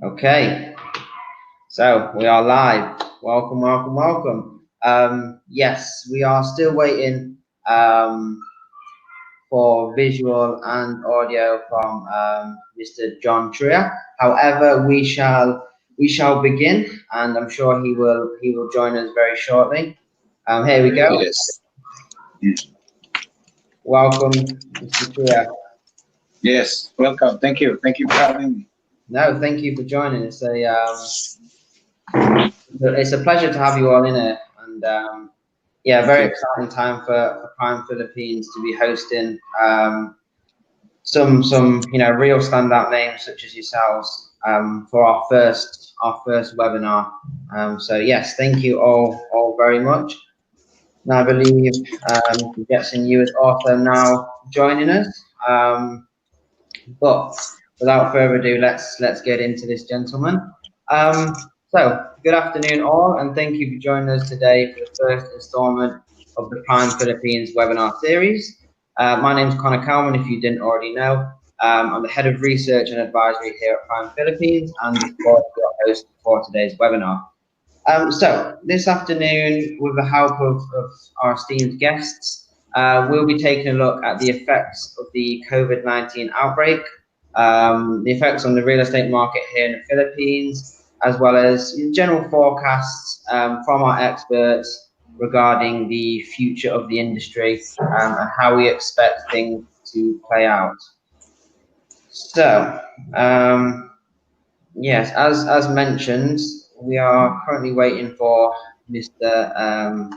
Okay, so we are live. Welcome, welcome, welcome. Yes, we are still waiting for visual and audio from Mr. John Trier. However, we shall begin, and I'm sure he will join us very shortly. Here we go. Yes. Welcome, Mr. Trier. Yes. Welcome. Thank you. Thank you for having me. No, thank you for joining. It's a pleasure to have you all in here, and yeah, Thank very you. exciting time for Prime Philippines to be hosting some real standout names such as yourselves for our first webinar. So yes, thank you all very much. And I believe Jetson, you is also now joining us. But without further ado, let's get into this, gentlemen. So, good afternoon, all, and thank you for joining us today for the first instalment of the Prime Philippines webinar series. My name is Connor Cowman, if you didn't already know. I'm the head of research and advisory here at Prime Philippines, and of course, your host for today's webinar. So, this afternoon, with the help of our esteemed guests, we'll be taking a look at the effects of the COVID-19 outbreak, the effects on the real estate market here in the Philippines, as well as general forecasts from our experts regarding the future of the industry and how we expect things to play out. So, yes, as mentioned, we are currently waiting for Mr.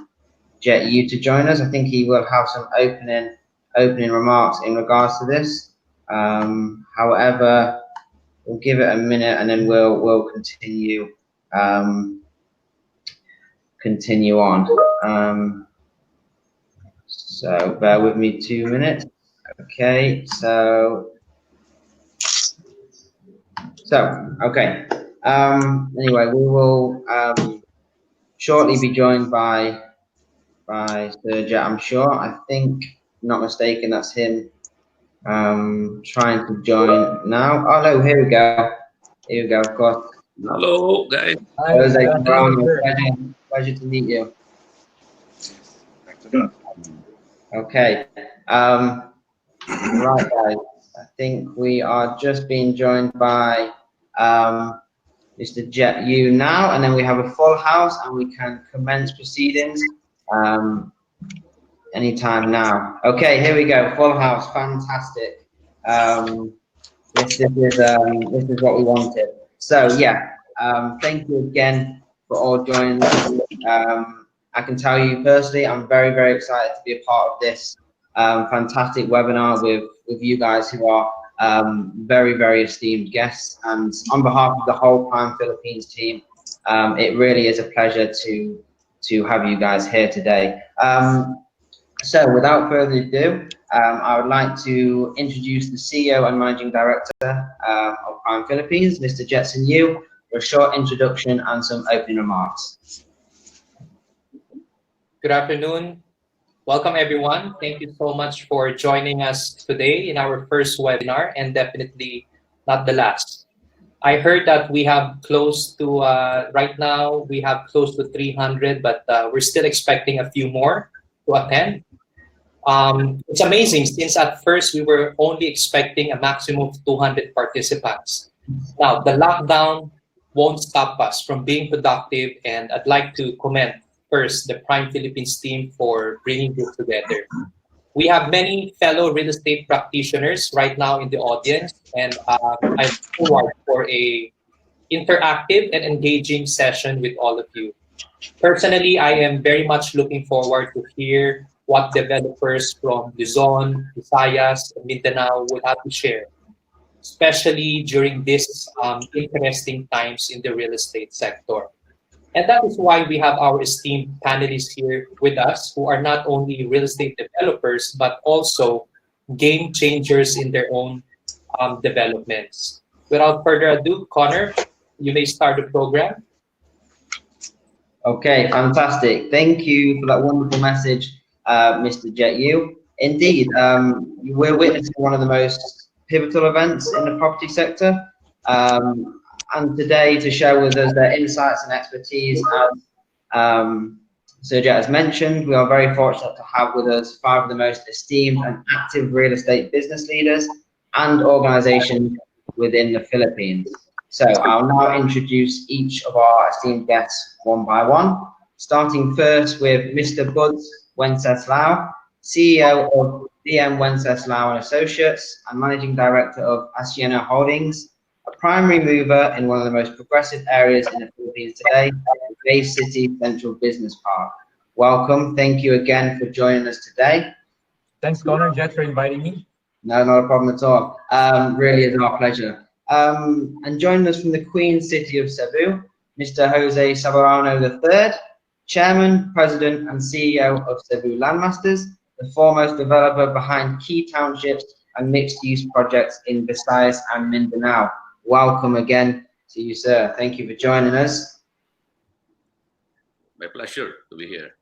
Jet Yu to join us. I think he will have some opening remarks in regards to this. However, we'll give it a minute and then we'll continue on. So bear with me 2 minutes. Okay, so okay. Anyway, we will shortly be joined by Sir Jet, I'm sure. I think, not mistaken, that's him trying to join now. Oh no, here we go. Here we go, of course. Hello, guys. Hi, Jose good afternoon, Brown, sir. pleasure to meet you. Afternoon. Okay. Right, guys. I think we are just being joined by Mr. Jet Yu now, and then we have a full house, and we can commence proceedings anytime now. Okay, here we go. Full house, fantastic. This is what we wanted. So yeah, thank you again for all joining. I can tell you personally, I'm very excited to be a part of this fantastic webinar with you guys who are very esteemed guests. And on behalf of the whole Prime Philippines team, it really is a pleasure to have you guys here today. So without further ado, I would like to introduce the CEO and Managing Director of Prime Philippines, Mr. Jetson Yu, for a short introduction and some opening remarks. Good afternoon. Welcome, everyone. Thank you so much for joining us today in our first webinar, and definitely not the last. I heard that we have close to, right now, we have close to 300, but we're still expecting a few more to attend. It's amazing since at first we were only expecting a maximum of 200 participants. Now, the lockdown won't stop us from being productive, and I'd like to commend first the Prime Philippines team for bringing this together. We have many fellow real estate practitioners right now in the audience, and I look forward for a interactive and engaging session with all of you. Personally, I am very much looking forward to hear what developers from Luzon, Visayas, and Mindanao would have to share, especially during these interesting times in the real estate sector. And that is why we have our esteemed panelists here with us who are not only real estate developers, but also game changers in their own developments. Without further ado, Connor, you may start the program. Okay, fantastic. Thank you for that wonderful message, Mr. Jet Yu. Indeed, we're witnessing one of the most pivotal events in the property sector. and today to share with us their insights and expertise. As Sergio has mentioned, we are very fortunate to have with us 5 of the most esteemed and active real estate business leaders and organizations within the Philippines. So I'll now introduce each of our esteemed guests one by one, starting first with Mr. Buds Wenceslao, CEO of DM Wenceslao and Associates and Managing Director of Asiana Holdings, a primary mover in one of the most progressive areas in the Philippines today, the Bay City Central Business Park. Welcome. Thank you again for joining us today. Thanks, Connor and Jet, for inviting me. No, not a problem at all. Really is our pleasure. And joining us from the Queen City of Cebu, Mr. Jose Sabarano III, Chairman, President, and CEO of Cebu Landmasters, the foremost developer behind key townships and mixed-use projects in Visayas and Mindanao. Welcome again to you, sir. Thank you for joining us. My pleasure to be here.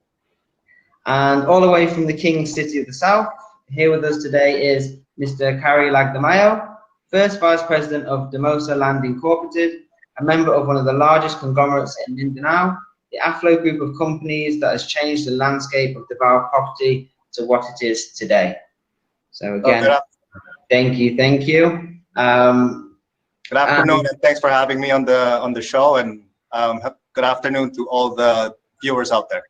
And all the way from the King City of the South, here with us today is Mr. Carrie Lagdamayo, First Vice President of Demosa Land Incorporated, a member of one of the largest conglomerates in Mindanao, the Aflo group of companies that has changed the landscape of Davao property to what it is today. So again, thank you. Good afternoon, and thanks for having me on the show, and good afternoon to all the viewers out there.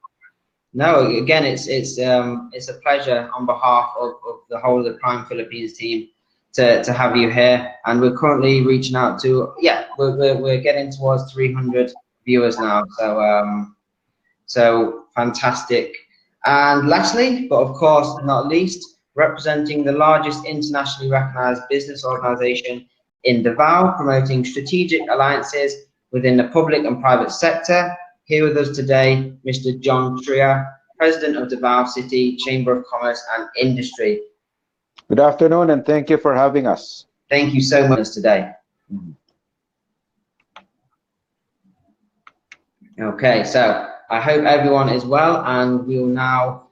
No, again, it's a pleasure on behalf of the whole of the Prime Philippines team to have you here, and we're currently reaching out to we're getting towards 300 viewers now, so fantastic. And lastly, but of course not least, representing the largest internationally recognized business organization in Davao, promoting strategic alliances within the public and private sector. Here with us today, Mr. John Tria, President of Davao City Chamber of Commerce and Industry. Good afternoon, and thank you for having us. Thank you so much today. Okay, so I hope everyone is well, and we'll now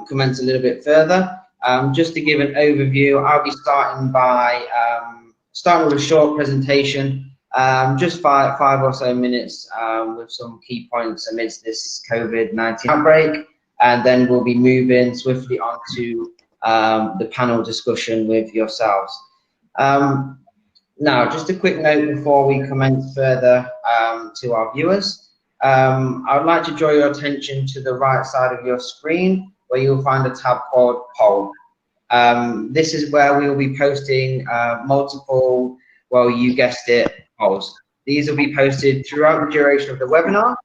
commence a little bit further. Just to give an overview, I'll be starting with a short presentation, just five or so minutes with some key points amidst this COVID-19 outbreak, and then we'll be moving swiftly on to the panel discussion with yourselves. Now, just a quick note before we commence further to our viewers. I would like to draw your attention to the right side of your screen, where you'll find a tab called Poll. This is where we will be posting multiple, well, you guessed it, polls. These will be posted throughout the duration of the webinar,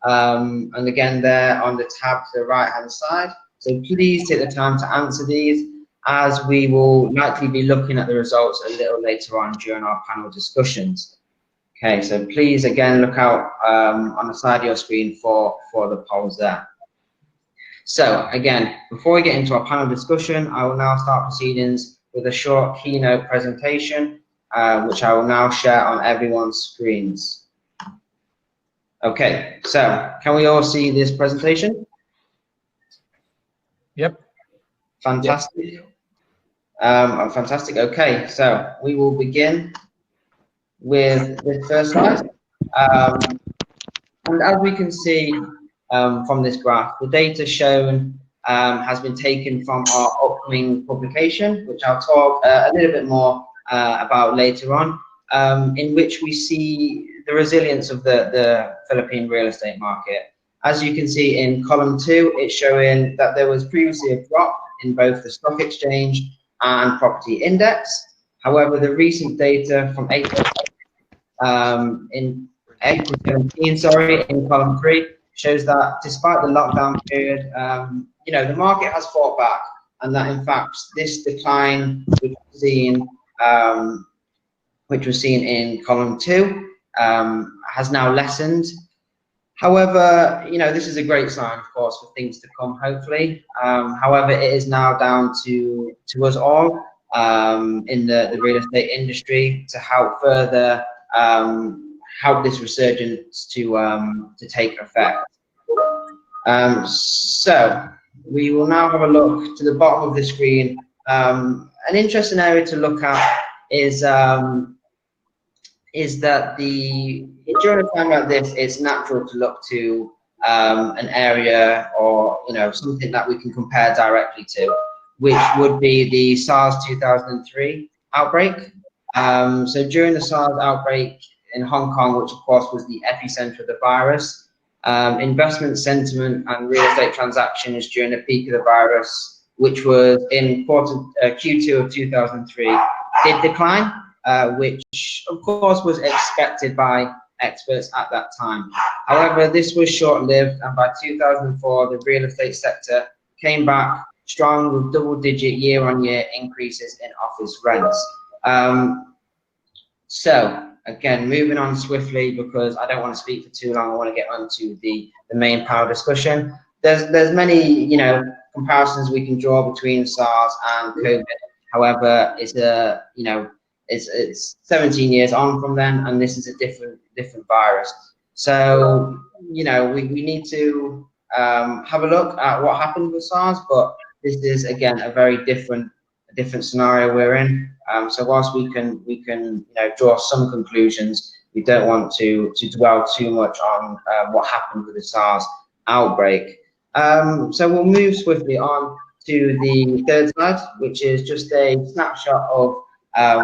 and again, they're on the tab to the right-hand side. So please take the time to answer these, as we will likely be looking at the results a little later on during our panel discussions. Okay, so please again look out on the side of your screen for the polls there. So again, before we get into our panel discussion, I will now start proceedings with a short keynote presentation, which I will now share on everyone's screens. Okay, so can we all see this presentation? Yep. Fantastic. Yep. Fantastic. Okay, so we will begin with the first slide. And as we can see from this graph, the data shown has been taken from our upcoming publication, which I'll talk a little bit more about later on, in which we see the resilience of the Philippine real estate market. As you can see in column 2, it's showing that there was previously a drop in both the stock exchange and property index. However, the recent data from April 17, in column 3, shows that despite the lockdown period, the market has fought back, and that in fact this decline which was seen in column 2 has now lessened. However, this is a great sign, of course, for things to come, hopefully. However, it is now down to us all in the real estate industry to help further help this resurgence to take effect. So we will now have a look to the bottom of the screen. An interesting area to look at is is that during a time like this, it's natural to look to an area or something that we can compare directly to, which would be the SARS 2003 outbreak. So during the SARS outbreak in Hong Kong, which of course was the epicenter of the virus, investment sentiment and real estate transactions during the peak of the virus, which was in Q2 of 2003, did decline, which of course was expected by experts at that time. However, this was short-lived, and by 2004, the real estate sector came back strong with double-digit year-on-year increases in office rents. So again, moving on swiftly because I don't want to speak for too long. I want to get onto the main panel discussion. There's many comparisons we can draw between SARS and COVID. However, it's 17 years on from then, and this is a different virus. So we need to have a look at what happened with SARS, but this is again a very different scenario we're in. So whilst we can draw some conclusions, we don't want to dwell too much on what happened with the SARS outbreak. So we'll move swiftly on to the third slide, which is just a snapshot of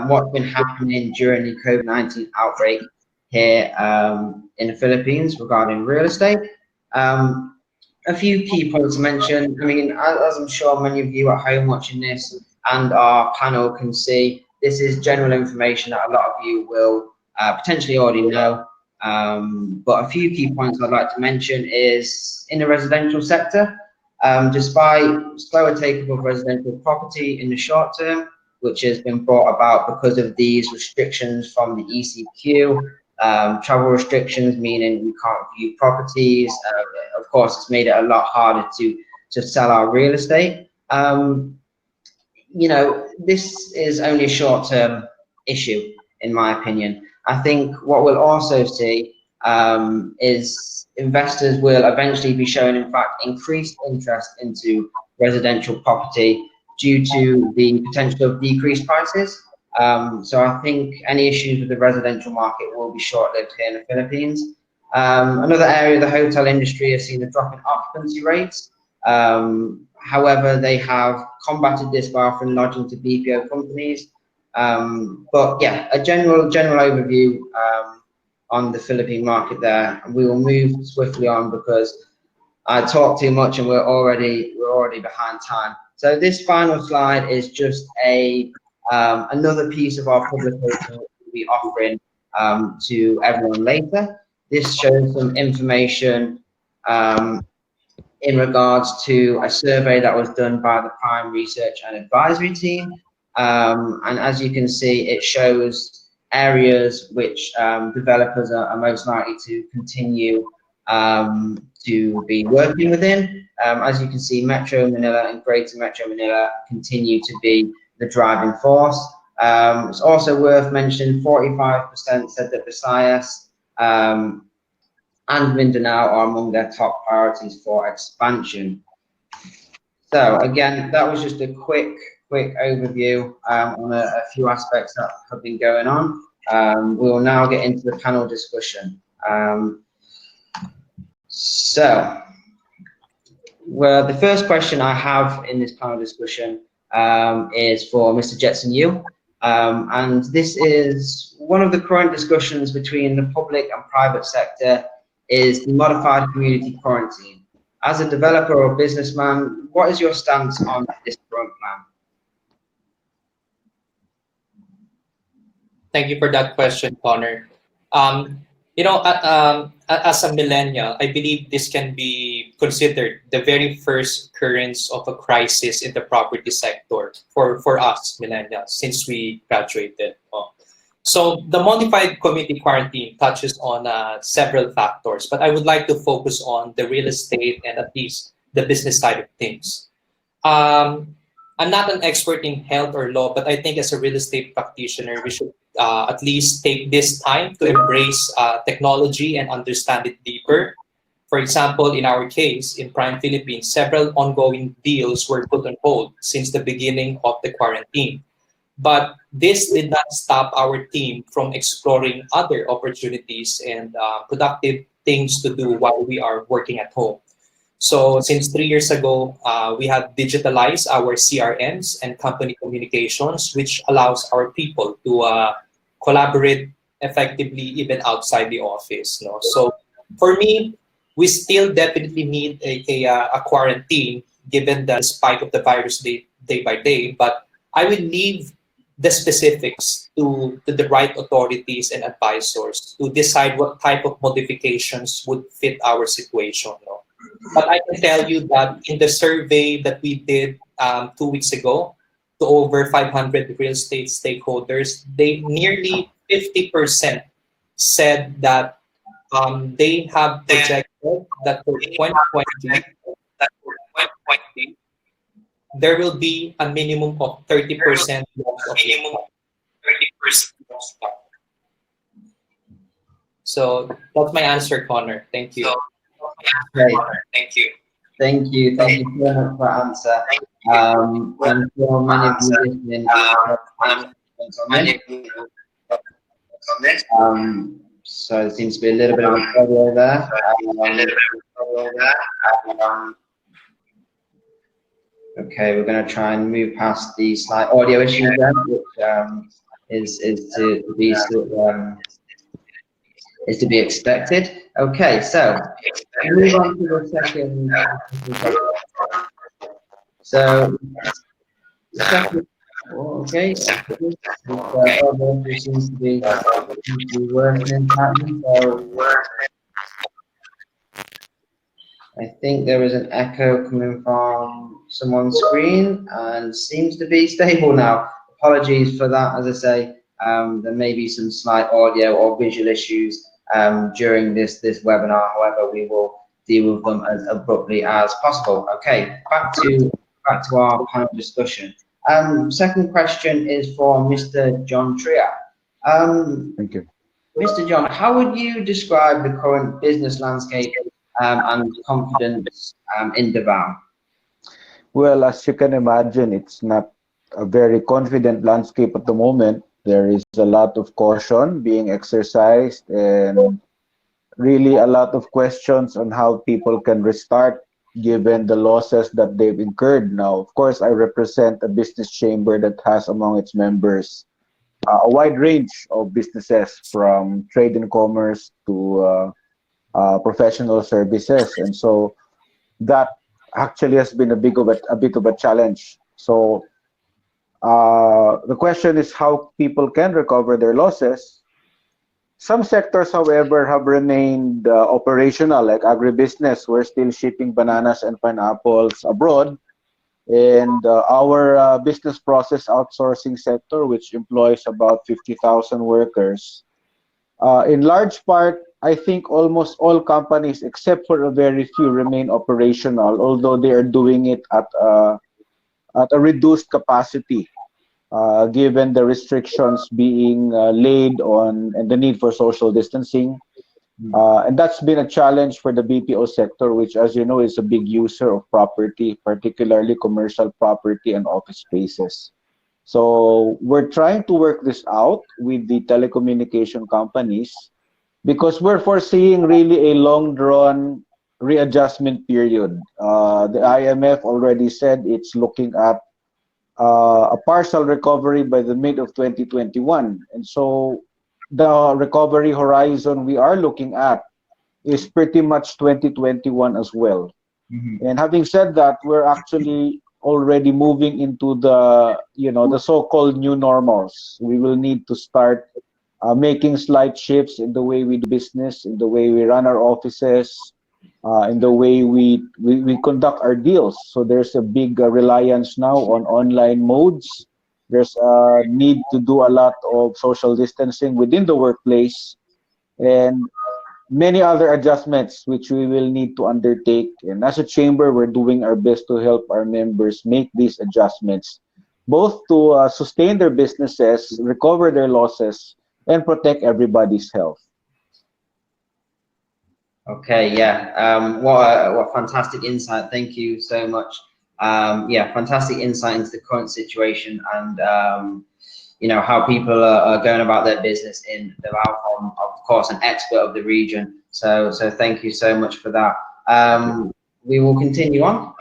what's been happening during the COVID-19 outbreak here in the Philippines regarding real estate. A few key points to mention. I mean, as I'm sure many of you at home watching this and our panel can see, this is general information that a lot of you will potentially already know. But a few key points I'd like to mention is in the residential sector, despite slower take-up of residential property in the short term, which has been brought about because of these restrictions from the ECQ, travel restrictions, meaning we can't view properties. Of course, it's made it a lot harder to sell our real estate. This is only a short-term issue, in my opinion. I think what we'll also see is investors will eventually be showing, in fact, increased interest into residential property due to the potential of decreased prices. So I think any issues with the residential market will be short-lived here in the Philippines. Another area, the hotel industry, has seen a drop in occupancy rates. However, they have combated this by offering lodging to BPO companies. But yeah, a general overview on the Philippine market there. We will move swiftly on because I talk too much and we're already behind time. So this final slide is just another piece of our publication we'll be offering to everyone later. This shows some information in regards to a survey that was done by the Prime Research and Advisory team. And as you can see, it shows areas which developers are most likely to continue to be working within. As you can see, Metro Manila and Greater Metro Manila continue to be the driving force. It's also worth mentioning 45% said that Visayas and Mindanao are among their top priorities for expansion. So again, that was just a quick overview on a few aspects that have been going on. We will now get into the panel discussion. Well, the first question I have in this panel discussion is for Mr. Jetson Yu. And this is one of the current discussions between the public and private sector is the modified community quarantine. As a developer or businessman, what is your stance on this current plan? Thank you for that question, Connor. As a millennial, I believe this can be considered the very first occurrence of a crisis in the property sector for us millennials since we graduated. So the modified community quarantine touches on several factors, but I would like to focus on the real estate and at least the business side of things. I'm not an expert in health or law, but I think as a real estate practitioner, we should at least take this time to embrace technology and understand it deeper. For example, in our case, in Prime Philippines, several ongoing deals were put on hold since the beginning of the quarantine. But this did not stop our team from exploring other opportunities and productive things to do while we are working at home. So since 3 years ago, we have digitalized our CRMs and company communications, which allows our people to collaborate effectively even outside the office. No? So for me, we still definitely need a quarantine given the spike of the virus day by day, but I will leave the specifics to the right authorities and advisors to decide what type of modifications would fit our situation. No? But I can tell you that in the survey that we did 2 weeks ago to over 500 real estate stakeholders, they nearly 50% said that they have projected that for 2020, there will be a minimum of 30% loss of income. So that's my answer, Connor. Thank you. Great. Thank you so much for that answer. I'm sure many of you listening so there seems to be a little bit of a trouble there. Okay, we're going to try and move past the slight audio issues then, which is to be expected. Okay, so move on to the second. So the second, okay, audio seems to be worsening pattern. So I think there is an echo coming from someone's screen and seems to be stable now. Apologies for that. As I say, there may be some slight audio or visual issues during this webinar. However, we will deal with them as abruptly as possible. Okay, back to our panel discussion. Second question is for Mr. John Trier. Thank you. Mr. John, how would you describe the current business landscape and confidence in Davao? Well, as you can imagine, it's not a very confident landscape at the moment. There is a lot of caution being exercised and really a lot of questions on how people can restart given the losses that they've incurred. Now, of course, I represent a business chamber that has among its members a wide range of businesses from trade and commerce to professional services, and so that actually has been a bit of a challenge. So the question is how people can recover their losses. Some sectors, however, have remained operational, like agribusiness. We're still shipping bananas and pineapples abroad, and our business process outsourcing sector, which employs about 50,000 workers, in large part, I think almost all companies, except for a very few, remain operational, although they are doing it at a reduced capacity, given the restrictions being laid on and the need for social distancing. And that's been a challenge for the BPO sector, which, as you know, is a big user of property, particularly commercial property and office spaces. So we're trying to work this out with the telecommunication companies because we're foreseeing really a long-drawn readjustment period. The IMF already said it's looking at a partial recovery by the mid of 2021. And so the recovery horizon we are looking at is pretty much 2021 as well. And having said that, we're actually already moving into the so-called new normals. We will need to start making slight shifts in the way we do business, in the way we run our offices, in the way we conduct our deals. So there's a big reliance now on online modes. There's a need to do a lot of social distancing within the workplace and many other adjustments which we will need to undertake. And as a chamber, we're doing our best to help our members make these adjustments, both to sustain their businesses, recover their losses, and protect everybody's health. Okay, yeah. What fantastic insight. Thank you so much. Yeah, fantastic insight into the current situation and how people are going about their business in Davao. I'm, of course, an expert of the region. So thank you so much for that. We will continue on.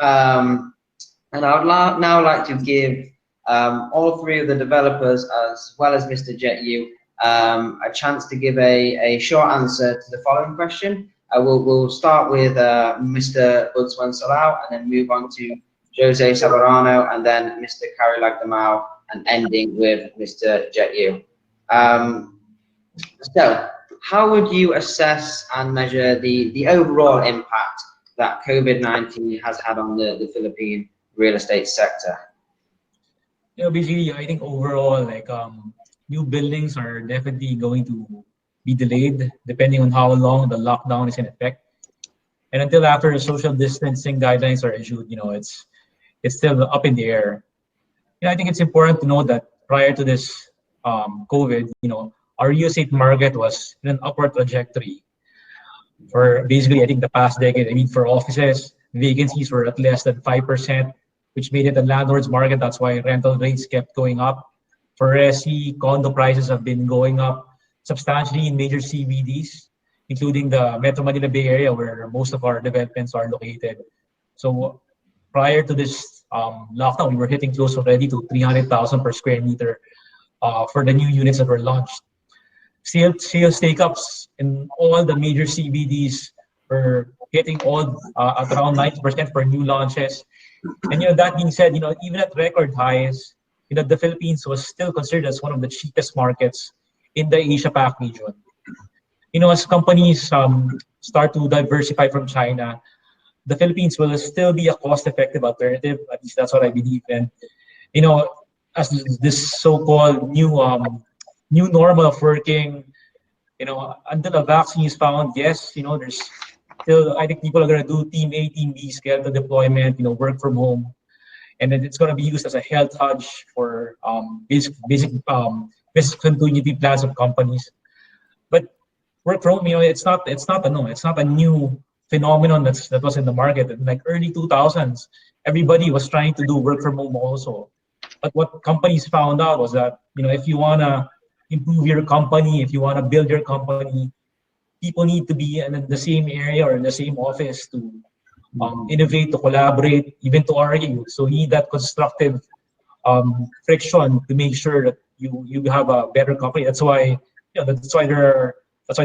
And I would now like to give all three of the developers, as well as Mr. Jet Yu, a chance to give a short answer to the following question. We'll start with Mr. Budswan Salau, and then move on to Jose Sabarano, and then Mr. Karilagdamao, and ending with Mr. Jet Yu. So, how would you assess and measure the overall impact that COVID-19 has had on the Philippine real estate sector? Basically, I think overall, new buildings are definitely going to be delayed depending on how long the lockdown is in effect. And until after social distancing guidelines are issued, it's still up in the air. I think it's important to note that prior to this COVID, our real estate market was in an upward trajectory for basically, I think, the past decade. I mean, for offices, vacancies were at less than 5%, which made it a landlord's market. That's why rental rates kept going up. For resi, condo prices have been going up substantially in major CBDs, including the Metro Manila Bay Area, where most of our developments are located. So prior to this lockdown, we were hitting close already to 300,000 per square meter for the new units that were launched. Sales take-ups in all the major CBDs were hitting all at around 90% for new launches. And that being said, even at record highs, the Philippines was still considered as one of the cheapest markets in the Asia Pac region. As companies start to diversify from China, the Philippines will still be a cost-effective alternative. At least that's what I believe. And as this so-called new normal of working, until a vaccine is found, yes, there's still, I think people are going to do team A, team B, scale the deployment, work from home. And then it's going to be used as a health hedge for basic business continuity plans of companies. But work from home, it's not a new phenomenon that was in the market. In like early 2000s, everybody was trying to do work from home also. But what companies found out was that, if you want to improve your company, if you want to build your company, people need to be in the same area or in the same office to innovate, to collaborate, even to argue. So you need that constructive friction to make sure that you have a better company. That's why that's why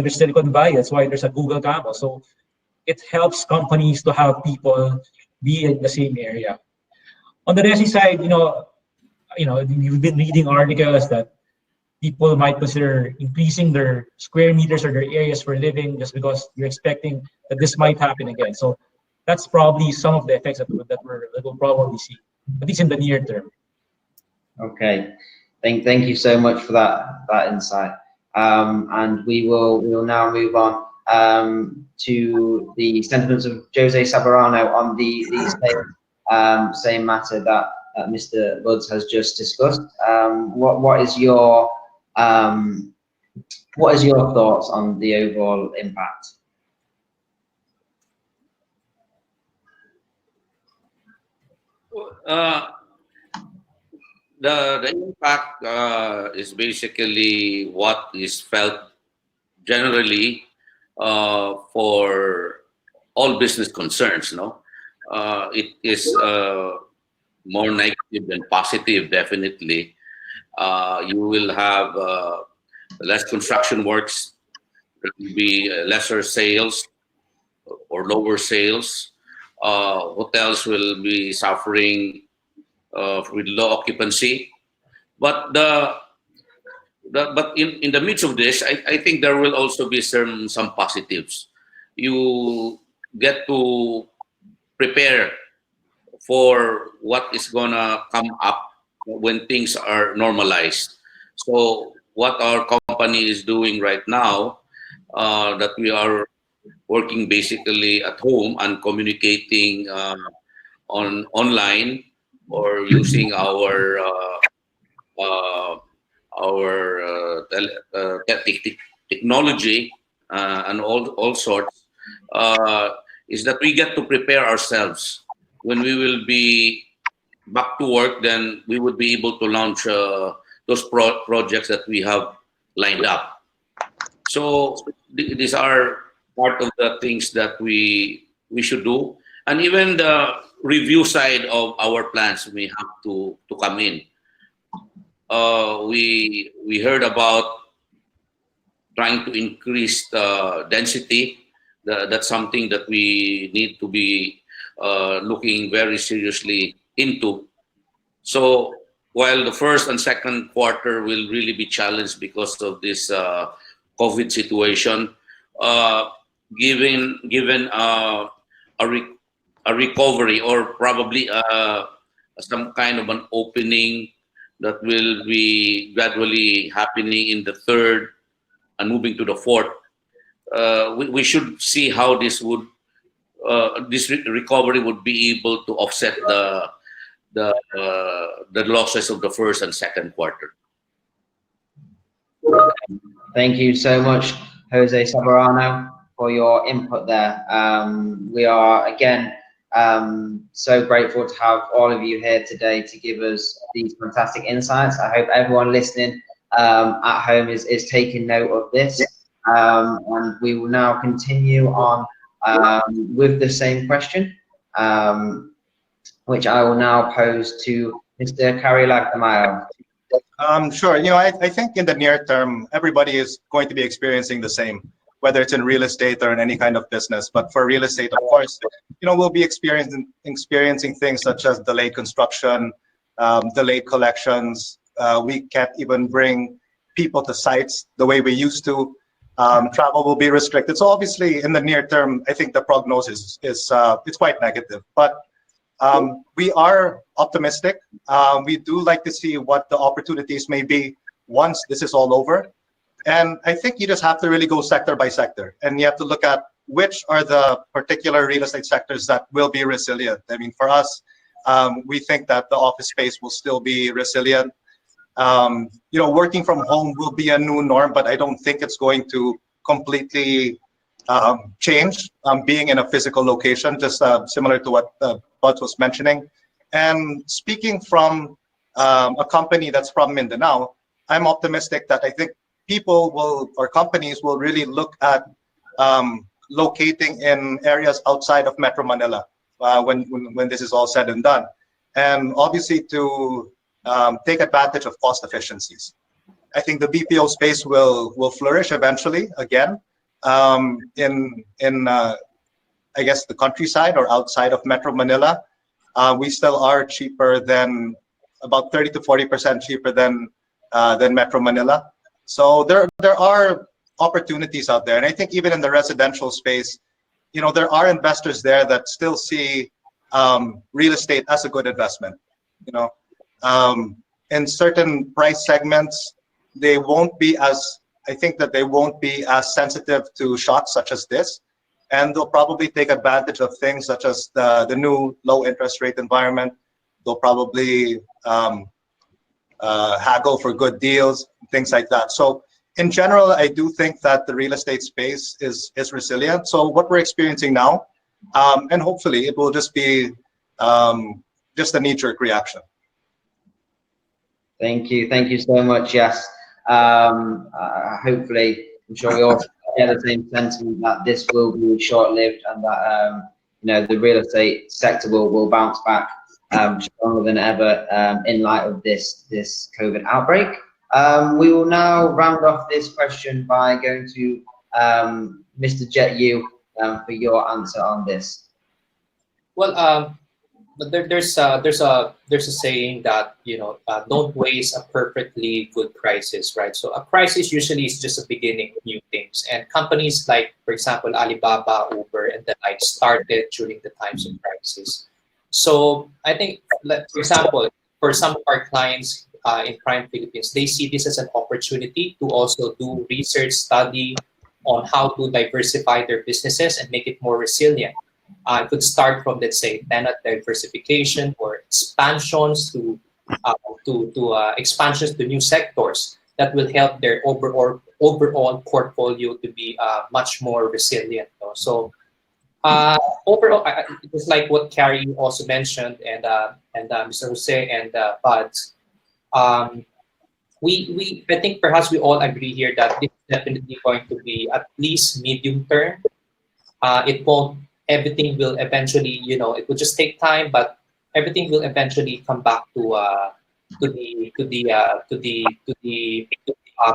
there's Silicon Valley. That's why there's a Google campus. So it helps companies to have people be in the same area. On the resi side, you've been reading articles that people might consider increasing their square meters or their areas for living just because you're expecting that this might happen again. So that's probably some of the effects that we'll probably see, at least in the near term. Okay, thank you so much for that insight. And we will now move on to the sentiments of Jose Sabarano on the same matter that Mr. Buds has just discussed. What is your thoughts on the overall impact? The impact is basically what is felt generally for all business concerns. It is more negative than positive, definitely. You will have less construction works, there will be lesser sales or lower sales. Hotels will be suffering with low occupancy. But in the midst of this, I think there will also be some positives. You get to prepare for what is gonna come up when things are normalized. So what our company is doing right now, that we are working basically at home and communicating online or using our technology and all sorts, is that we get to prepare ourselves. When we will be back to work, then we would be able to launch those projects that we have lined up. So these are part of the things that we should do, and even the review side of our plans we have to come in. We heard about trying to increase the density. That's something that we need to be looking very seriously into. So while the first and second quarter will really be challenged because of this COVID situation, uh, given a, re- a recovery or probably some kind of an opening that will be gradually happening in the third and moving to the fourth, we should see how this recovery would be able to offset the losses of the first and second quarter. Thank you so much, Jose Sabarano, for your input there. We are, again, so grateful to have all of you here today to give us these fantastic insights. I hope everyone listening at home is taking note of this. And we will now continue on with the same question, which I will now pose to Mr. Carilagamayo. Sure. I think in the near term, everybody is going to be experiencing the same, whether it's in real estate or in any kind of business. But for real estate, of course, we'll be experiencing things such as delayed construction, delayed collections. We can't even bring people to sites the way we used to. Travel will be restricted. So obviously, in the near term, I think the prognosis is it's quite negative. But we are optimistic. We do like to see what the opportunities may be once this is all over. And I think you just have to really go sector by sector. And you have to look at which are the particular real estate sectors that will be resilient. I mean, for us, we think that the office space will still be resilient. Working from home will be a new norm, but I don't think it's going to completely change being in a physical location, just similar to what Bud was mentioning. And speaking from a company that's from Mindanao, I'm optimistic that I think companies will really look at locating in areas outside of Metro Manila when this is all said and done. And obviously to take advantage of cost efficiencies. I think the BPO space will flourish eventually again in I guess the countryside or outside of Metro Manila. We still are cheaper than about 30 to 40% cheaper than Metro Manila. So there are opportunities out there, and I think even in the residential space, there are investors there that still see real estate as a good investment. In certain price segments, they won't be as sensitive to shocks such as this, and they'll probably take advantage of things such as the new low interest rate environment. They'll probably haggle for good deals, things like that. So in general, I do think that the real estate space is resilient. So what we're experiencing now, and hopefully it will just be just a knee-jerk reaction. Thank you so much. Yes, hopefully, I'm sure we all share the same sentiment that this will be short-lived, and that the real estate sector will bounce back stronger than ever in light of this COVID outbreak. We will now round off this question by going to Mr. Jet Yu for your answer on this. Well, but there's a saying that don't waste a perfectly good crisis, right? So a crisis usually is just a beginning of new things, and companies like, for example, Alibaba, Uber, and the like started during the times of crisis. So I think, for example, for some of our clients in Prime Philippines, they see this as an opportunity to also do research study on how to diversify their businesses and make it more resilient. It could start from, let's say, tenant diversification or expansions to expansions to new sectors that will help their overall portfolio to be much more resilient. So overall, it's like what Carrie also mentioned, and Mr. Jose and Bud. I think perhaps we all agree here that this is definitely going to be at least medium term. It won't. Everything will eventually, it will just take time, but everything will eventually come back to the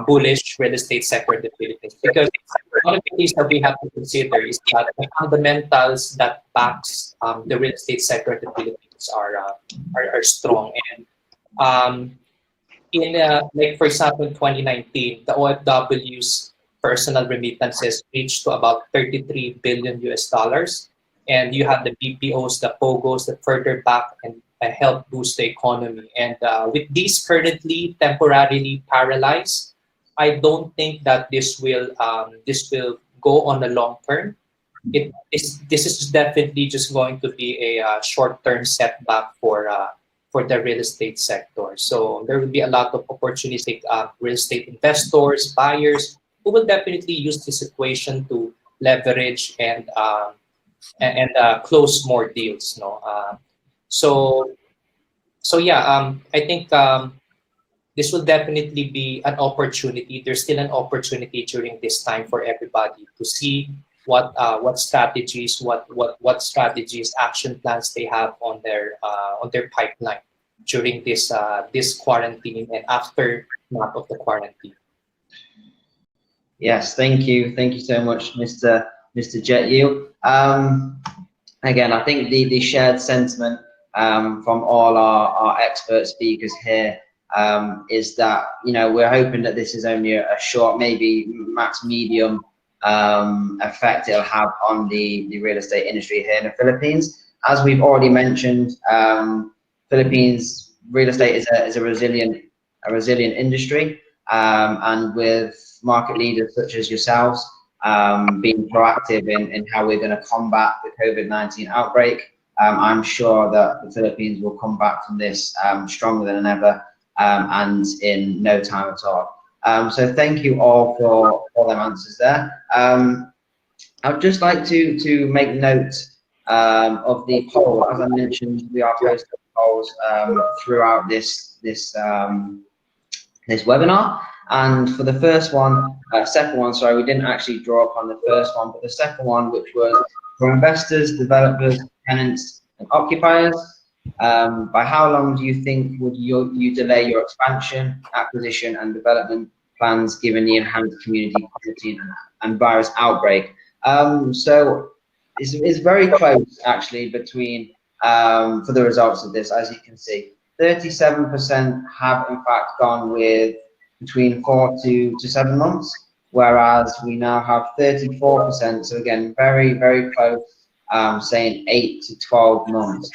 bullish real estate sector in the Philippines. Because one of the things that we have to consider is that the fundamentals that backs the real estate sector in the Philippines are strong. And in like for example, in 2019, the OFW's personal remittances reached to about 33 billion US dollars, and you have the BPOs, the POGOs that further back and help boost the economy. And with these currently temporarily paralyzed, I don't think that this will go on the long term. This is definitely just going to be a short-term setback for the real estate sector. So there will be a lot of opportunistic real estate investors, buyers who will definitely use this situation to leverage and close more deals. No, so yeah, I think this will definitely be an opportunity. There's still an opportunity during this time for everybody to see what strategies, action plans they have on their pipeline during this quarantine and after not of the quarantine. Yes, thank you so much, Mr. Jet Yu. Again, I think the shared sentiment from all our expert speakers here is that we're hoping that this is only a short, maybe max medium effect it'll have on the real estate industry here in the Philippines. As we've already mentioned, Philippines real estate is a resilient industry, and with market leaders such as yourselves being proactive in how we're going to combat the COVID-19 outbreak, I'm sure that the Philippines will come back from this stronger than ever, and in no time at all. So thank you all for them answers there. I'd just like to make note of the poll. As I mentioned, we are posting polls throughout this webinar. And for the second one, sorry, we didn't actually draw up on the first one, but the second one, which was for investors, developers, tenants, and occupiers, by how long do you think would you delay your expansion, acquisition, and development plans given the enhanced community quarantine and virus outbreak? So it's very close, actually, between for the results of this, as you can see. 37% have, in fact, gone with between 4 to 7 months, whereas we now have 34%. So again, very, very close, saying 8 to 12 months.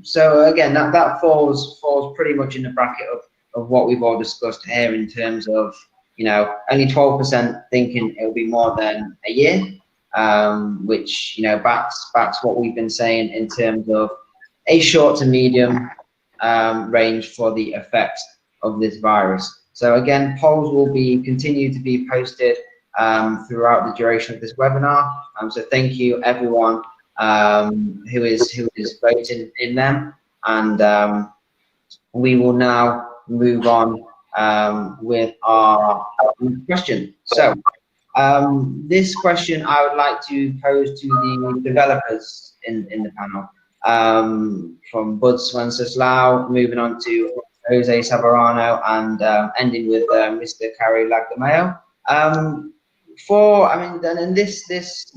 So again, that falls pretty much in the bracket of what we've all discussed here in terms of, only 12% thinking it'll be more than a year, which, backs what we've been saying in terms of a short to medium range for the effects of this virus. So again, polls will continue to be posted throughout the duration of this webinar. So thank you everyone who is voting in them, and we will now move on with our question. So this question I would like to pose to the developers in the panel, from Bud Wenceslao, moving on to Jose Savarano, and ending with Mr. Carrie Lagdamayo. And this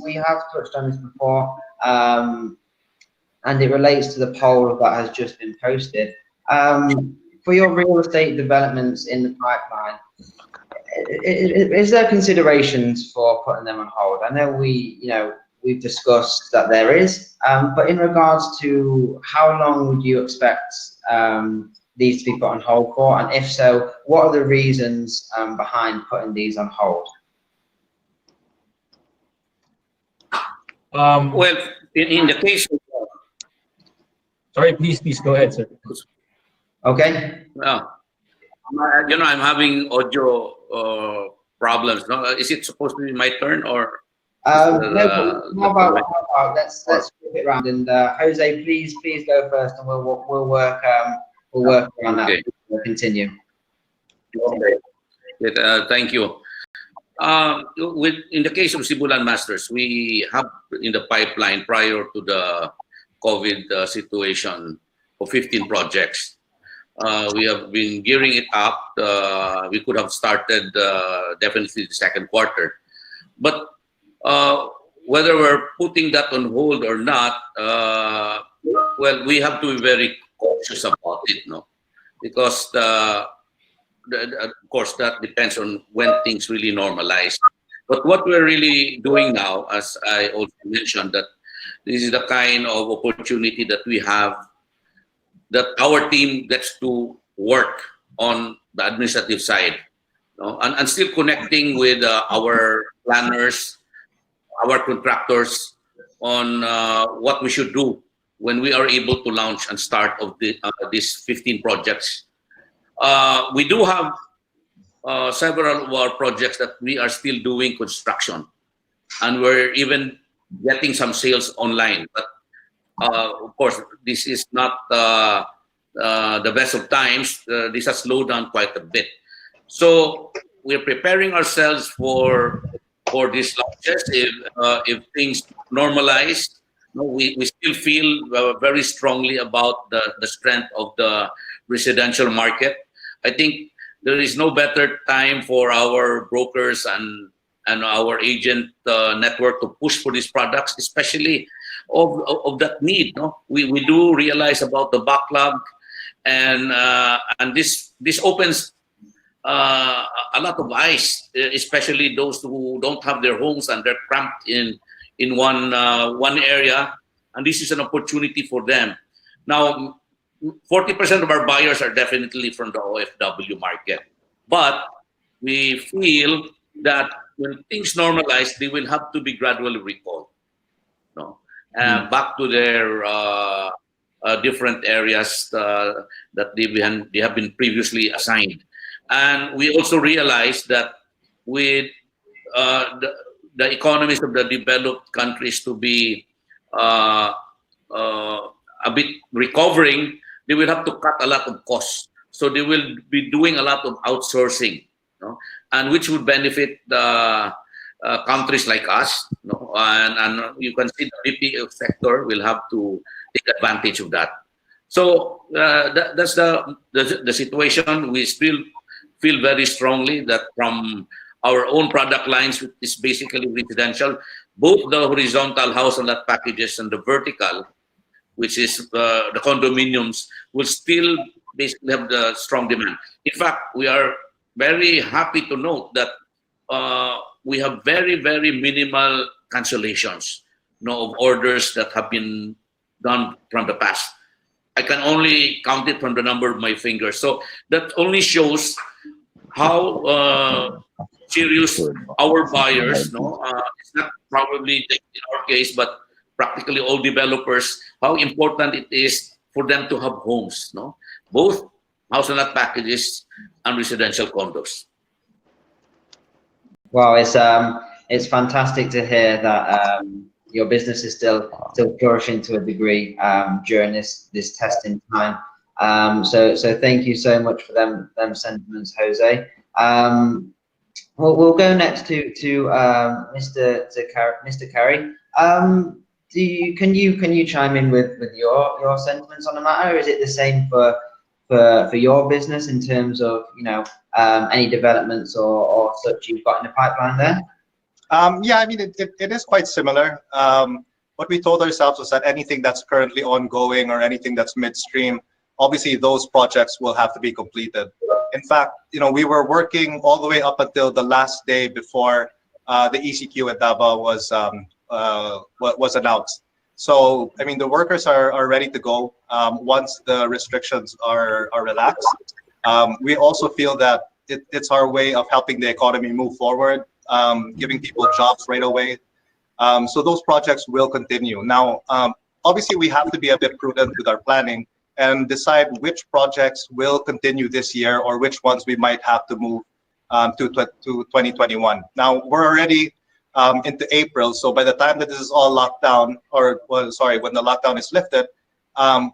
we have touched on this before, and it relates to the poll that has just been posted. For your real estate developments in the pipeline, is there considerations for putting them on hold? I know we've discussed that there is, but in regards to how long would you expect these to be put on hold for, and if so, what are the reasons behind putting these on hold? Well, in the case of, Sorry, please go ahead, sir. Okay. I'm having audio problems. No, is it supposed to be my turn or? No. How about let's flip it around, and Jose, please go first, and we'll work around that. Okay. We'll continue. Okay. Thank you. In the case of Sibulan Masters, we have in the pipeline prior to the COVID situation for 15 projects. We have been gearing it up. We could have started definitely the second quarter. But whether we're putting that on hold or not, well, we have to be very cautious about it, no? Because of course, that depends on when things really normalize. But what we're really doing now, as I also mentioned, that this is the kind of opportunity that we have, that our team gets to work on the administrative side, no? And still connecting with our planners, our contractors on what we should do when we are able to launch and start of these 15 projects. We do have several of our projects that we are still doing construction, and we're even getting some sales online. But of course, this is not the best of times. This has slowed down quite a bit. So we're preparing ourselves for these launches. If things normalize, no, we still feel very strongly about the strength of the residential market. I think there is no better time for our brokers and our agent network to push for these products, especially of that need. No, we do realize about the backlog, and this opens a lot of eyes, especially those who don't have their homes and they're cramped in one area, and this is an opportunity for them. Now, 40% of our buyers are definitely from the OFW market, but we feel that when things normalize, they will have to be gradually recalled, no, back to their different areas that they have been previously assigned. And we also realize that with the economies of the developed countries to be a bit recovering, they will have to cut a lot of costs. So they will be doing a lot of outsourcing, no? And which would benefit the countries like us, no? And you can see the BPO sector will have to take advantage of that. So that's the situation. We still feel very strongly that from our own product lines, which is basically residential, both the horizontal house and lot packages and the vertical, which is the condominiums, will still basically have the strong demand. In fact, we are very happy to note that we have very, very minimal cancellations, of orders that have been done from the past. I can only count it from the number of my fingers. So that only shows how serious our buyers, it's not probably in our case, but practically all developers, how important it is for them to have homes, both house and lot packages and residential condos. Well, it's fantastic to hear that your business is still flourishing to a degree during this testing time. So thank you so much for them sentiments, Jose. We'll go next to Mr. Carey. Can you chime in with your sentiments on the matter? Is it the same for your business in terms of any developments or such you've got in the pipeline there? Yeah, I mean it is quite similar. What we told ourselves was that anything that's currently ongoing or anything that's midstream, obviously those projects will have to be completed. In fact, we were working all the way up until the last day before the ECQ at Davao was announced. So, I mean, the workers are ready to go once the restrictions are relaxed. We also feel that it's our way of helping the economy move forward, giving people jobs right away. So those projects will continue. Now, obviously, we have to be a bit prudent with our planning and decide which projects will continue this year or which ones we might have to move to 2021. Now, we're already into April, so by the time that this is all locked down, when the lockdown is lifted,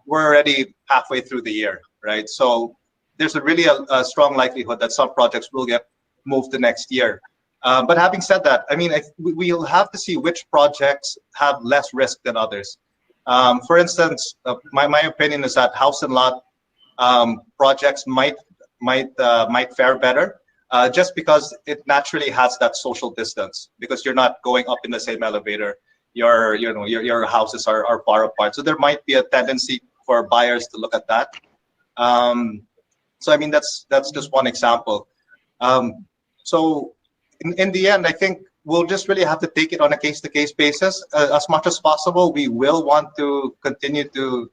we're already halfway through the year, right? So there's a strong likelihood that some projects will get moved to next year. But having said that, I mean, we'll have to see which projects have less risk than others. For instance, my opinion is that house and lot projects might fare better, just because it naturally has that social distance, because you're not going up in the same elevator. Your houses are far apart, so there might be a tendency for buyers to look at that. So I mean, that's just one example. So in the end, I think we'll just really have to take it on a case-to-case basis. As much as possible, we will want to continue to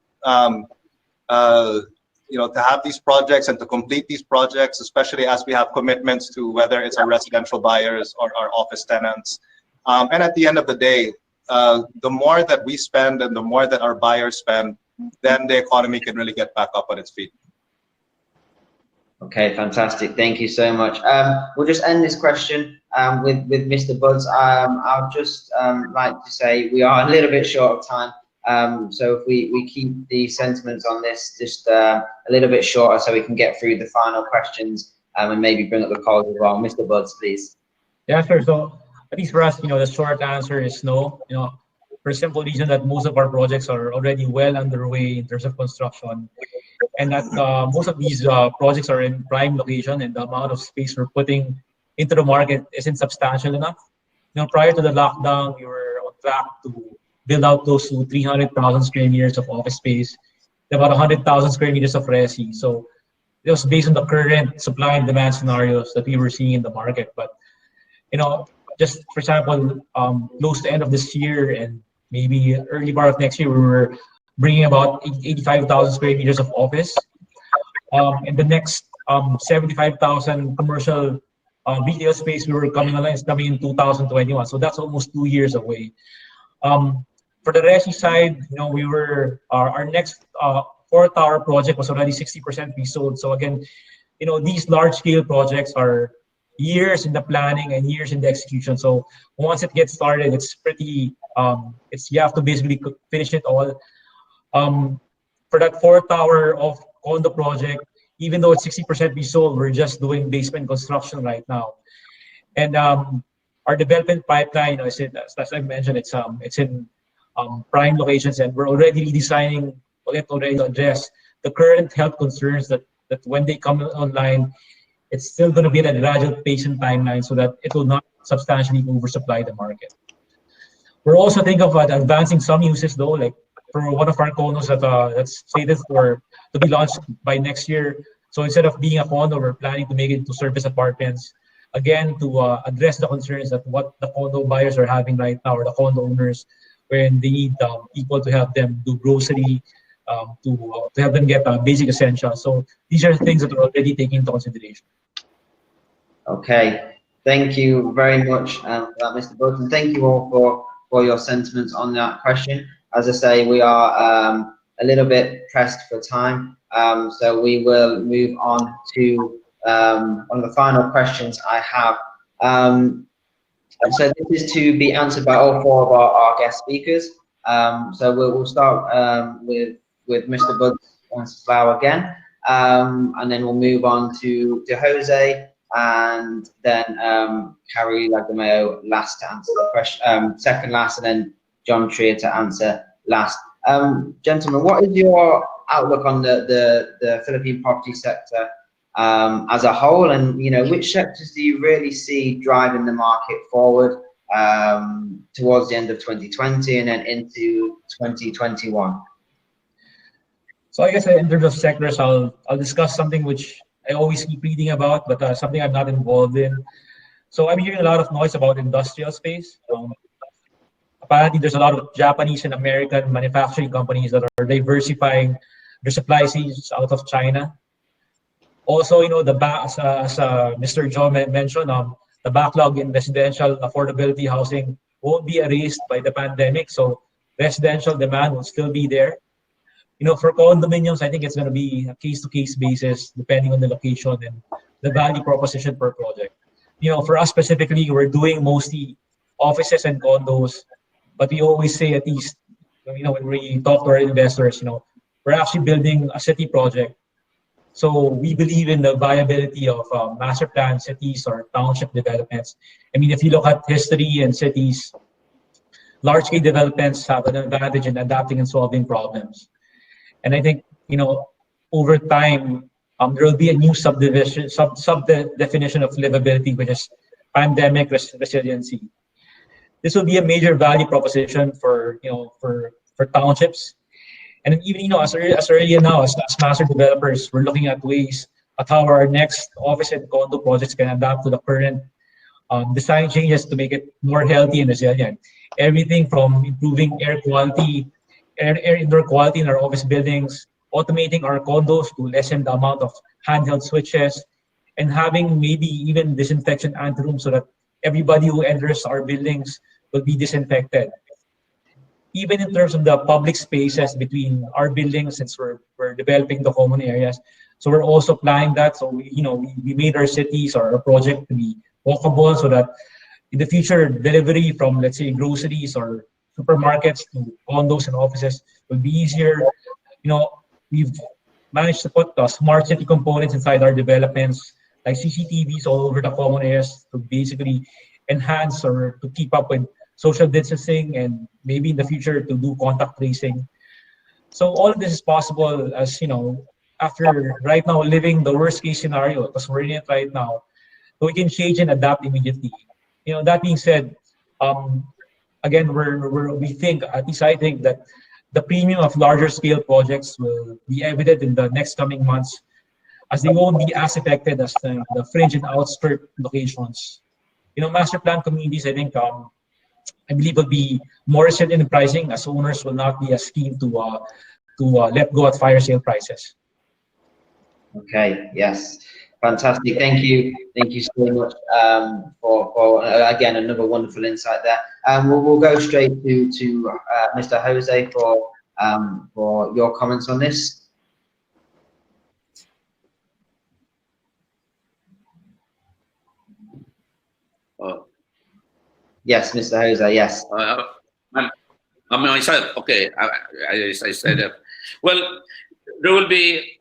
to have these projects and to complete these projects, especially as we have commitments to whether it's our residential buyers or our office tenants. And at the end of the day, the more that we spend and the more that our buyers spend, then the economy can really get back up on its feet. Okay, fantastic. Thank you so much. We'll just end this question with Mr. Buds. I'll just like to say we are a little bit short of time. So if we keep the sentiments on this just a little bit shorter so we can get through the final questions and maybe bring up the calls as well. Mr. Buds, please. Yeah, sure. So at least for us, the short answer is no. For a simple reason that most of our projects are already well underway in terms of construction, and that most of these projects are in prime location, and the amount of space we're putting into the market isn't substantial enough. Prior to the lockdown, we were on track to build out close to 300,000 square meters of office space, about 100,000 square meters of resi. So it was based on the current supply and demand scenarios that we were seeing in the market. But just for example, close to end of this year and maybe early part of next year, we were bringing about 85,000 square meters of office. And the next 75,000 commercial retail space we were coming online is coming in 2021. So that's almost 2 years away. For the resi side, we were our next 4-tower project was already 60% pre-sold. So again, these large-scale projects are years in the planning and years in the execution. So once it gets started, it's pretty. You have to basically finish it all. For that 4-tower of condo project, even though it's 60% pre-sold, we're just doing basement construction right now. And our development pipeline, as I mentioned, it's in prime locations, and we're already redesigning. We'll already address the current health concerns that when they come online, it's still going to be at a gradual pace and timeline so that it will not substantially oversupply the market. We're also thinking of advancing some uses though, like for one of our condos that's slated to be launched by next year. So instead of being a condo, we're planning to make it into service apartments. Again, to address the concerns that what the condo buyers are having right now, or the condo owners, when they need people to help them do grocery, to help them get basic essentials. So these are things that we're already taking into consideration. Okay, thank you very much for that, Mr. Burton. Thank you all for your sentiments on that question. As I say, we are a little bit pressed for time, so we will move on to one of the final questions I have. So this is to be answered by all 4 of our guest speakers. So we'll start with Mr. Buds Flower again, and then we'll move on to Jose, and then Carrie Lagomeo last to answer the question, second last, and then John Trier to answer last. Gentlemen, what is your outlook on the Philippine property sector as a whole, and which sectors do you really see driving the market forward towards the end of 2020 and then into 2021? So I guess in terms of sectors, I'll discuss something which I always keep reading about, but something I'm not involved in. So I'm hearing a lot of noise about industrial space. Apparently, there's a lot of Japanese and American manufacturing companies that are diversifying their supply chains out of China. Also, as Mr. John mentioned, the backlog in residential affordability housing won't be erased by the pandemic. So residential demand will still be there. For condominiums, I think it's going to be a case-to-case basis depending on the location and the value proposition per project. For us specifically, we're doing mostly offices and condos, but we always say, at least, when we talk to our investors, we're actually building a city project. So we believe in the viability of master plan cities or township developments. I mean, if you look at history and cities, large-scale developments have an advantage in adapting and solving problems. And I think, over time, there will be a new subdivision, sub definition of livability, which is pandemic resiliency. This will be a major value proposition for townships. And even, as early now, as master developers, we're looking at ways at how our next office and condo projects can adapt to the current design changes to make it more healthy and resilient. Everything from improving air indoor quality in our office buildings, automating our condos to lessen the amount of handheld switches, and having maybe even disinfection anterooms so that everybody who enters our buildings will be disinfected. Even in terms of the public spaces between our buildings, since we're developing the common areas. So we're also planning that. So we made our cities or our project to be walkable so that in the future delivery from, let's say, groceries or supermarkets to condos and offices will be easier. We've managed to put smart city components inside our developments, like CCTVs all over the common areas to basically enhance or to keep up with social distancing and maybe in the future to do contact tracing. So all of this is possible as, after right now living the worst case scenario, because we're in it right now, so we can change and adapt immediately. That being said, again, we think, at least I think, that the premium of larger scale projects will be evident in the next coming months, as they won't be as affected as the fringe and outskirt locations. Master plan communities, I think, I believe will be more resilient in pricing, as owners will not be as keen to let go at fire sale prices. Okay, yes, fantastic. Thank you so much for again another wonderful insight there. We'll go straight to Mr. Jose for your comments on this. Yes, Mr. Jose. Yes. I'm myself. Okay, I said that. Well, there will be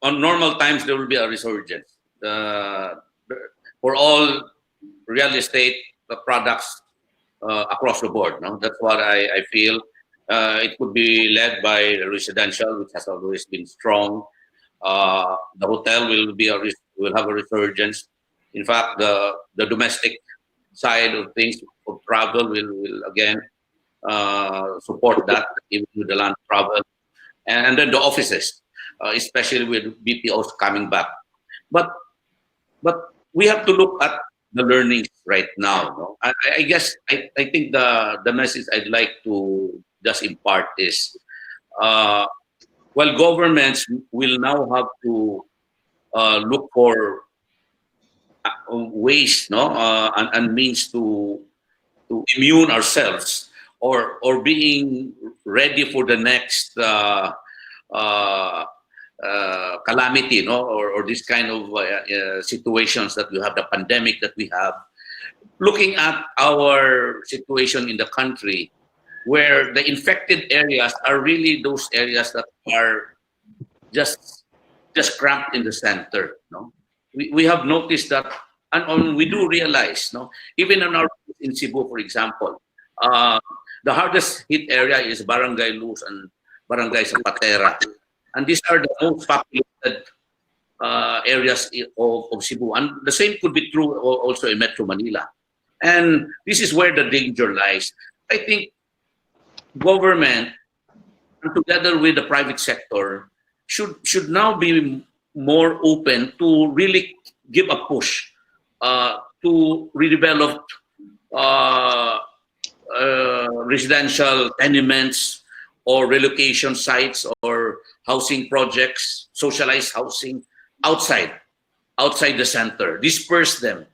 on normal times there will be a resurgence for all real estate products across the board. No, that's what I feel. It could be led by residential, which has always been strong. The hotel will have a resurgence. In fact, the domestic side of things for travel will again support that, even with the land travel, and then the offices, especially with BPOs coming back. But we have to look at the learnings right now. No? I guess I think the message I'd like to just impart is, well, governments will now have to look for ways, no, and means to immune ourselves or being ready for the next calamity, no, or this kind of situations that we have, the pandemic that we have. Looking at our situation in the country, where the infected areas are really those areas that are just cramped in the center, no. We have noticed that, and we do realize, no, even in Cebu, for example, the hardest hit area is Barangay Luz and Barangay Zapatera, and these are the most populated areas of Cebu, and the same could be true also in Metro Manila. And this is where the danger lies. I think government, and together with the private sector, should now be more open to really give a push to redevelop residential tenements or relocation sites or housing projects, socialized housing outside the center, disperse them.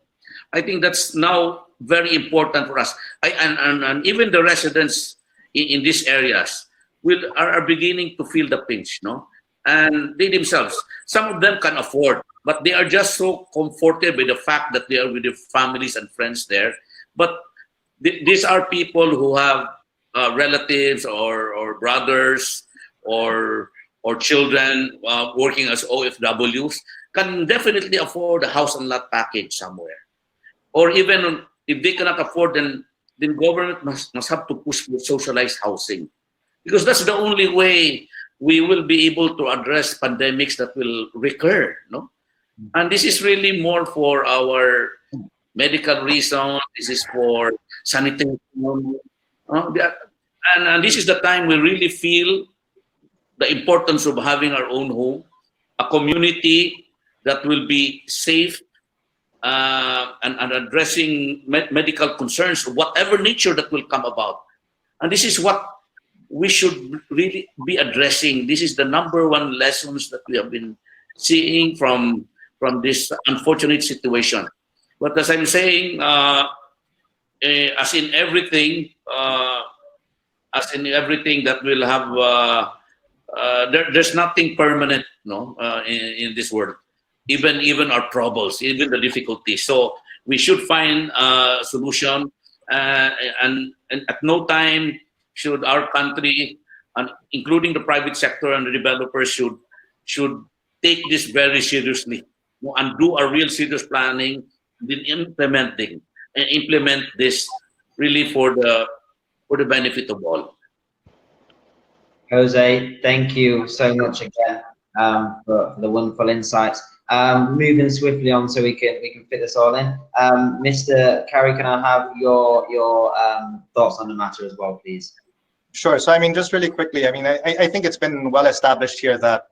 I think that's now very important for us. And even the residents in these areas are beginning to feel the pinch, no? And they themselves, some of them can afford, but they are just so comforted with the fact that they are with their families and friends there. But these are people who have relatives or brothers or or children working as OFWs can definitely afford a house and lot package somewhere. Or even if they cannot afford, then government must have to push for socialized housing, because that's the only way we will be able to address pandemics that will recur. No, and this is really more for our medical reason. This is for sanitation. And this is the time we really feel the importance of having our own home, a community that will be safe, and addressing medical concerns of whatever nature that will come about. And this is what we should really be addressing. This is the number one lessons that we have been seeing from this unfortunate situation. But as I'm saying, as in everything that will have, there's nothing permanent, no, in this world. Even our troubles, even the difficulties. So we should find a solution, and at no time should our country, and including the private sector and the developers, should take this very seriously, and do a real serious planning, then implement this really for the benefit of all. Jose, thank you so much again for the wonderful insights. Moving swiftly on so we can fit this all in. Mr. Carey, can I have your thoughts on the matter as well, please? Sure. So, I mean, just really quickly, I mean, I think it's been well established here that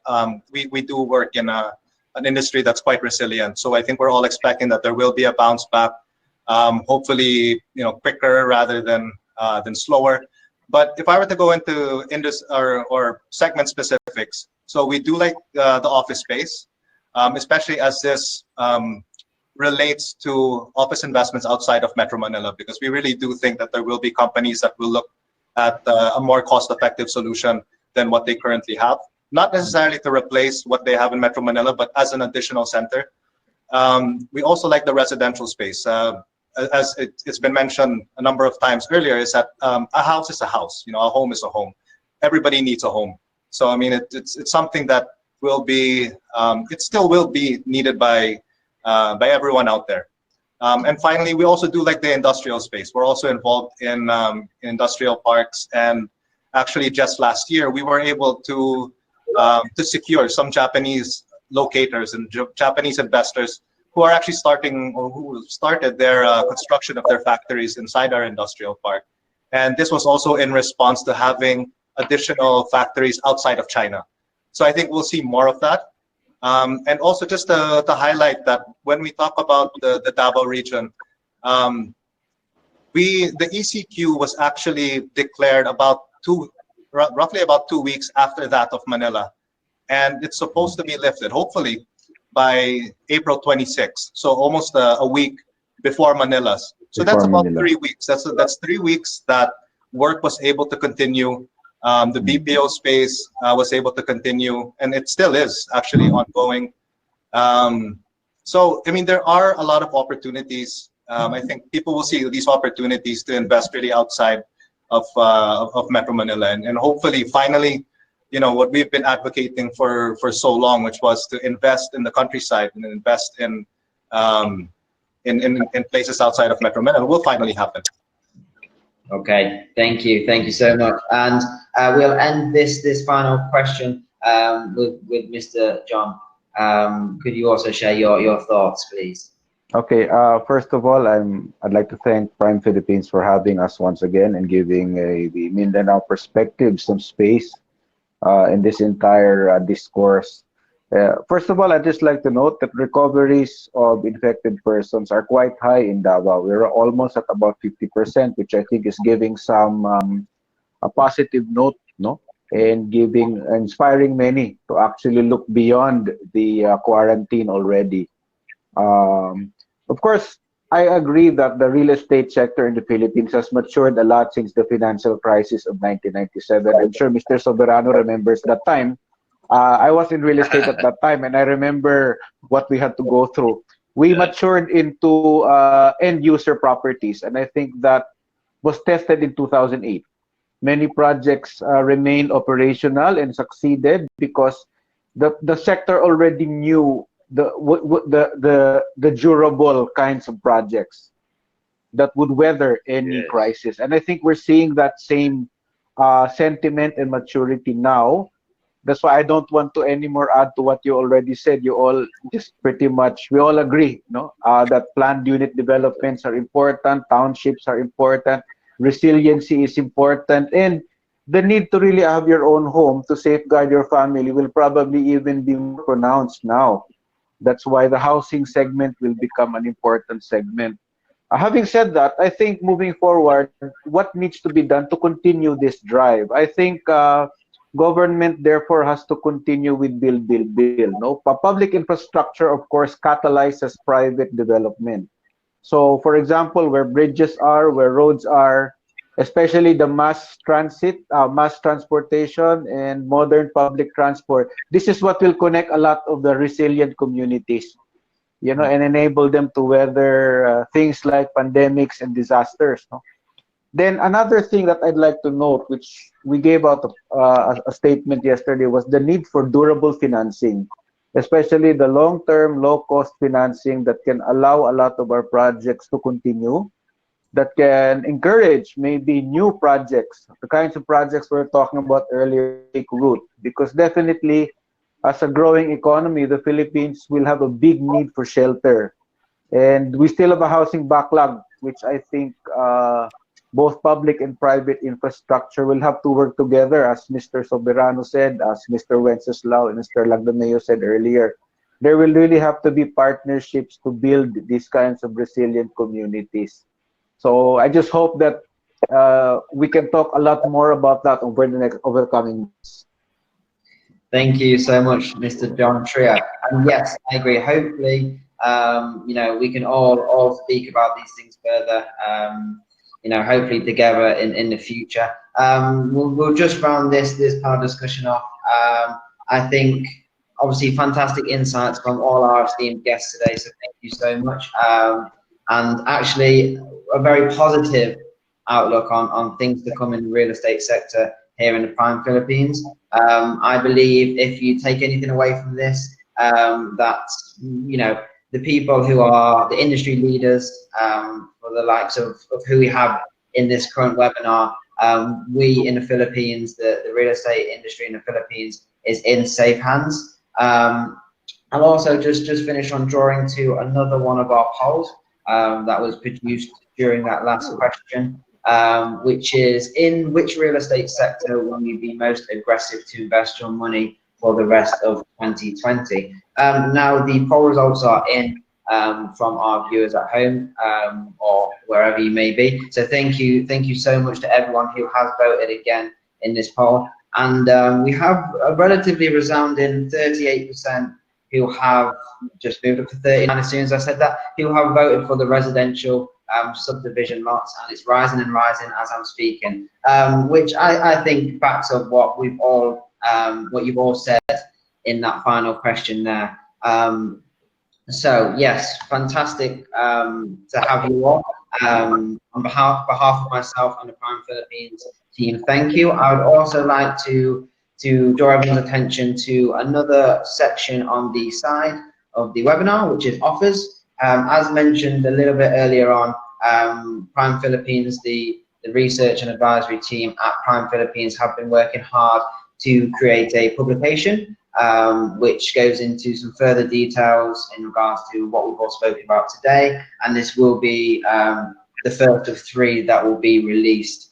we do work in an industry that's quite resilient. So I think we're all expecting that there will be a bounce back, hopefully, quicker rather than slower. But if I were to go into or segment specifics, so we do like the office space, especially as this relates to office investments outside of Metro Manila, because we really do think that there will be companies that will look at a more cost-effective solution than what they currently have. Not necessarily to replace what they have in Metro Manila, but as an additional center. We also like the residential space. As it's been mentioned a number of times earlier, is that a house is a house. A home is a home. Everybody needs a home. So I mean, it's something that will be, it still will be needed by everyone out there. And finally, we also do like the industrial space. We're also involved in industrial parks, and actually just last year we were able to secure some Japanese locators and Japanese investors who are actually starting, or who started their construction of their factories inside our industrial park. And this was also in response to having additional factories outside of China. So I think we'll see more of that. And also just to highlight that when we talk about the Davao region, the ECQ was actually declared roughly about 2 weeks after that of Manila. And it's supposed to be lifted, hopefully, by April 26th. So almost a week before Manila's. So that's about 3 weeks. That's 3 weeks that work was able to continue. The BPO space was able to continue, and it still is actually ongoing. So, I mean, there are a lot of opportunities. I think people will see these opportunities to invest really outside of Metro Manila, and hopefully, finally, what we've been advocating for so long, which was to invest in the countryside and invest in places outside of Metro Manila, will finally happen. Okay, thank you so much, and we'll end this final question with Mr. John. Could you also share your thoughts, please? Okay. First of all, I'd like to thank Prime Philippines for having us once again and giving the Mindanao perspective some space in this entire discourse. First of all, I'd just like to note that recoveries of infected persons are quite high in Davao. We're almost at about 50%, which I think is giving some a positive note, and inspiring many to actually look beyond the quarantine already. Of course, I agree that the real estate sector in the Philippines has matured a lot since the financial crisis of 1997. I'm sure Mr. Soberano remembers that time. I was in real estate at that time, and I remember what we had to go through. We matured into end user properties, and I think that was tested in 2008. Many projects remained operational and succeeded because the sector already knew the durable kinds of projects that would weather any Yes. crisis. And I think we're seeing that same sentiment and maturity now. That's why I don't want to anymore add to what you already said. You all just pretty much, we all agree, no, that planned unit developments are important, townships are important, resiliency is important, and the need to really have your own home to safeguard your family will probably even be more pronounced now. That's why the housing segment will become an important segment. Having said that, I think moving forward, what needs to be done to continue this drive? I think government therefore has to continue with build, build, build. No, public infrastructure, of course, catalyzes private development. So, for example, where bridges are, where roads are, especially the mass transit, mass transportation, and modern public transport, this is what will connect a lot of the resilient communities, you know, and enable them to weather things like pandemics and disasters. No? Then another thing that I'd like to note, which we gave out a statement yesterday, was the need for durable financing, especially the long-term, low-cost financing that can allow a lot of our projects to continue, that can encourage maybe new projects, the kinds of projects we were talking about earlier, take root. Because definitely, as a growing economy, the Philippines will have a big need for shelter. And we still have a housing backlog, which I think both public and private infrastructure will have to work together, as Mr. Soberano said, as Mr. Wenceslao and Mr. Lagdameo said earlier. There will really have to be partnerships to build these kinds of resilient communities. So I just hope that we can talk a lot more about that over the coming months. Thank you so much, Mr. John Trier. And yes, I agree. Hopefully, you know, we can all speak about these things further. You know, hopefully together in the future. We'll just round this part of discussion off. I think obviously fantastic insights from all our esteemed guests today. So thank you so much. And actually a very positive outlook on things to come in the real estate sector here in the prime Philippines. I believe if you take anything away from this, that, you know, the people who are the industry leaders, for the likes of who we have in this current webinar, we in the Philippines, the real estate industry in the Philippines is in safe hands. I'll also just finish on drawing to another one of our polls that was produced during that last question, which is, in which real estate sector will you be most aggressive to invest your money for the rest of 2020? Now the poll results are in from our viewers at home or wherever you may be. So thank you so much to everyone who has voted again in this poll. And we have a relatively resounding 38% who have just moved up to 39 as soon as I said that, who have voted for the residential subdivision lots, and it's rising and rising as I'm speaking, which I think backs up what we've all what you've all said in that final question there. So yes, fantastic to have you all. On behalf of myself and the Prime Philippines team, thank you. I would also like to draw everyone's attention to another section on the side of the webinar, which is offers. As mentioned a little bit earlier on, Prime Philippines, the research and advisory team at Prime Philippines have been working hard to create a publication which goes into some further details in regards to what we've all spoken about today, and this will be the first of 3 that will be released.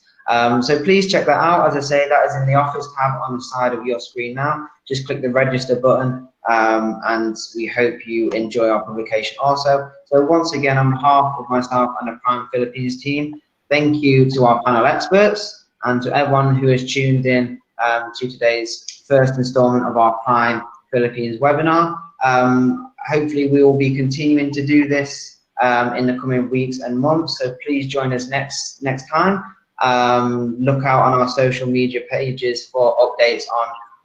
So please check that out. As I say, that is in the Office tab on the side of your screen now. Just click the register button, and we hope you enjoy our publication also. So once again, on behalf of myself and the Prime Philippines team, thank you to our panel experts and to everyone who has tuned in to today's first installment of our Prime Philippines webinar. Hopefully we will be continuing to do this in the coming weeks and months, so please join us next time. Look out on our social media pages for updates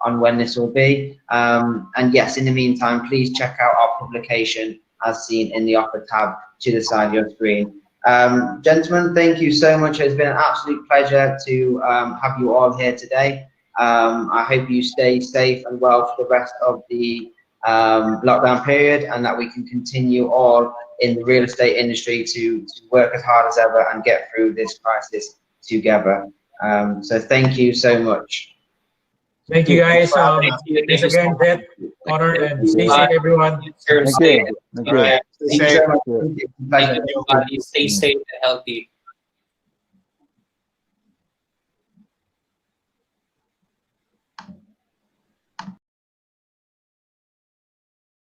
on when this will be. And yes, in the meantime, please check out our publication as seen in the offer tab to the side of your screen. Gentlemen, thank you so much. It's been an absolute pleasure to have you all here today. I hope you stay safe and well for the rest of the lockdown period, and that we can continue all in the real estate industry to work as hard as ever and get through this crisis together. So thank you so much. Thank you, guys. Thank you. Thanks Thank you so again, much. Brett, Connor, and stay safe, everyone. Sure, Thank stay you. Thank All you. right. Thank you Safe. so much. Thank Pleasure. Thank you, everybody. Stay safe and healthy.